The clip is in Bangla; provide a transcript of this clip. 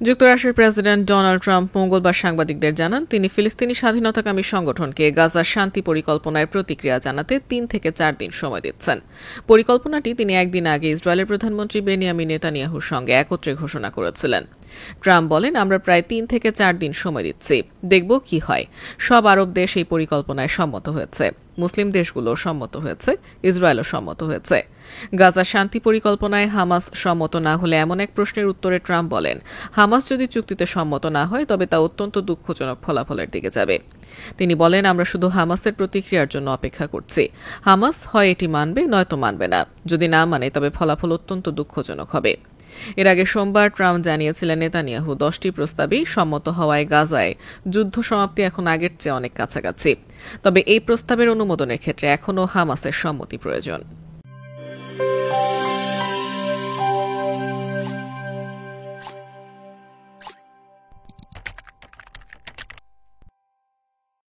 যুক্তরাষ্ট্রের প্রেসিডেন্ট ডোনাল্ড ট্রাম্প মঙ্গলবার সাংবাদিকদের জানান তিনি ফিলিস্তিনি স্বাধীনতাকামী সংগঠনকে গাজার শান্তি পরিকল্পনায় প্রতিক্রিয়া জানাতে 3 থেকে 4 দিন সময় দিচ্ছেন। পরিকল্পনাটি তিনি একদিন আগে ইসরায়েলের প্রধানমন্ত্রী বেনিয়ামিন নেতানিয়াহুর সঙ্গে একত্রে ঘোষণা করেছিলেন। ট্রাম্প বলেন, আমরা প্রায় 3 থেকে 4 দিন সময় দিচ্ছি, দেখব কি হয়। সব আরব দেশ এই পরিকল্পনায় সম্মত হয়েছে, মুসলিম দেশগুলো সম্মত হয়েছে, ইসরায়েলও সম্মত হয়েছে। গাজার শান্তি পরিকল্পনায় হামাস সম্মত না হলে এমন এক প্রশ্নের উত্তরে ট্রাম্প বলেন, হামাস যদি চুক্তিতে সম্মত না হয় তবে তা অত্যন্ত দুঃখজনক ফলাফলের দিকে যাবে। তিনি বলেন, আমরা শুধু হামাসের প্রতিক্রিয়ার জন্য অপেক্ষা করছি। হামাস হয় এটি মানবে, নয়তো মানবে না। যদি না মানে তবে ফলাফল অত্যন্ত দুঃখজনক হবে। এর আগে সোমবার ট্রাম্প জানিয়েছিলেন নেতানিয়াহু 10টি প্রস্তাবেই সম্মত হওয়ায় গাজায় যুদ্ধ সমাপ্তি এখন আগের চেয়ে অনেক কাছাকাছি। তবে এই প্রস্তাবের অনুমোদনের ক্ষেত্রে এখনও হামাসের সম্মতি প্রয়োজন।